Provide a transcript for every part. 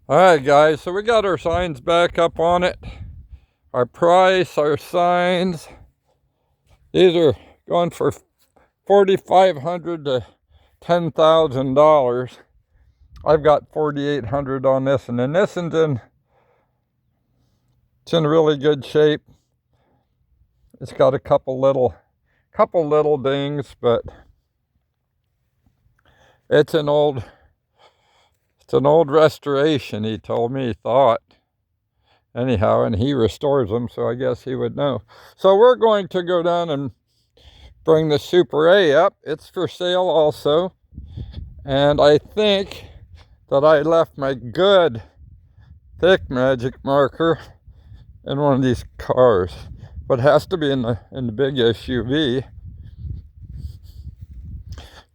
Alright guys, so we got our signs back up on it. Our price, our signs. These are going for $4,500 to $10,000. I've got $4,800 on this, and then this one's it's in really good shape. It's got a couple little dings, but it's an old restoration, he told me, he thought. Anyhow, and he restores them, so I guess he would know. So we're going to go down and bring the Super A up. It's for sale also. And I think that I left my good thick magic marker in one of these cars. But it has to be in the big SUV.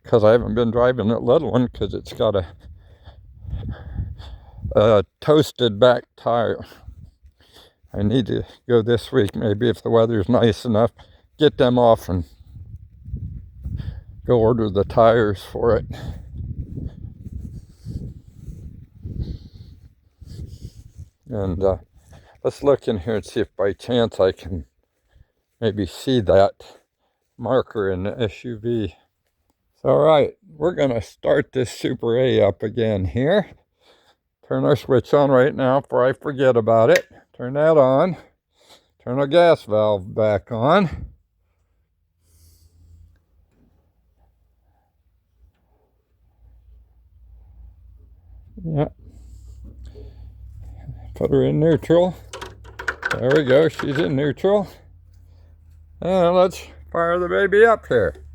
Because I haven't been driving that little one, because it's got a toasted back tire. I need to go this week, maybe, if the weather's nice enough, get them off and go order the tires for it. And let's look in here and see if by chance I can maybe see that marker in the SUV. So, all right, we're going to start this Super A up again here. Turn our switch on right now before I forget about it. Turn that on. Turn our gas valve back on. Yep. Put her in neutral. There we go. She's in neutral. And let's fire the baby up here.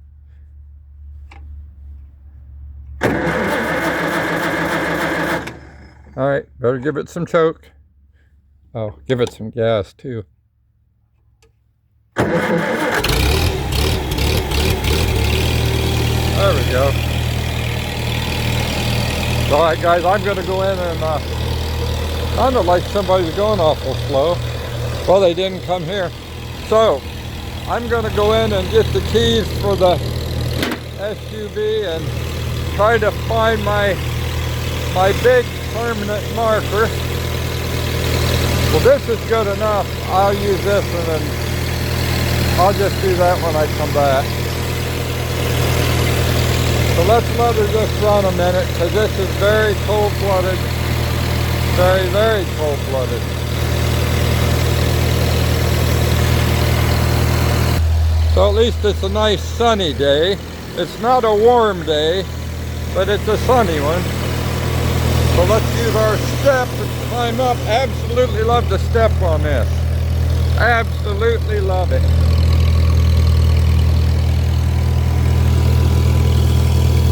All right, better give it some choke. Oh, give it some gas too. There we go. All right, guys, I'm going to go in and sounded like somebody's going awful slow. Well, they didn't come here. So, I'm going to go in and get the keys for the SUV and try to find my big permanent marker. Well, this is good enough. I'll use this, and then I'll just do that when I come back. So let's let her just run a minute, because this is very cold-blooded. Very, very cold-blooded. So at least it's a nice sunny day. It's not a warm day, but it's a sunny one. So let's use our step to climb up. Absolutely love the step on this. Absolutely love it.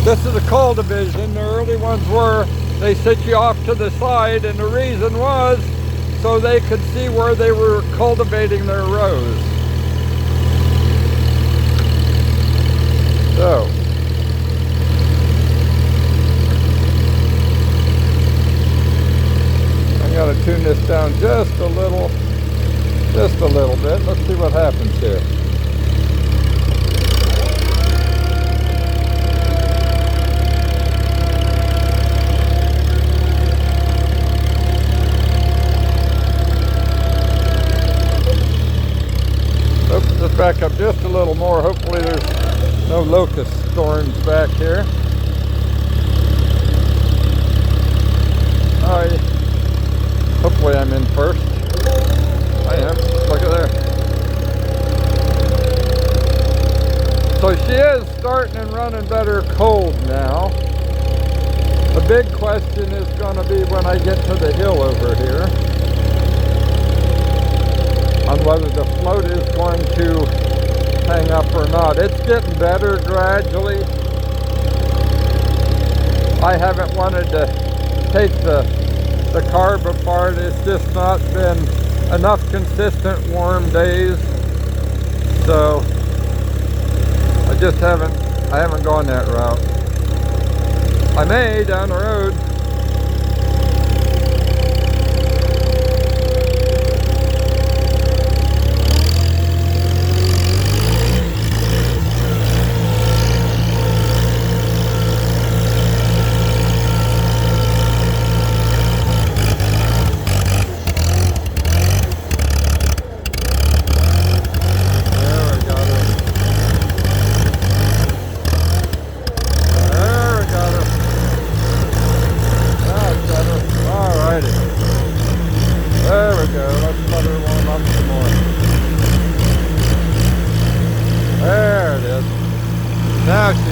This is a coal division. The early ones were, they set you off to the side, and the reason was so they could see where they were cultivating their rows. So, I gotta tune this down just a little bit. Let's see what happens here. Let's back up just a little more. Hopefully there's no locust storms back here. All right. Hopefully I'm in first. I am. Look at there. So she is starting and running better cold now. The big question is going to be when I get to the hill over here, on whether the float is going to hang up or not. It's getting better gradually. I haven't wanted to take the carb apart. It's just not been enough consistent warm days, so I haven't gone that route. I may down the road. Now she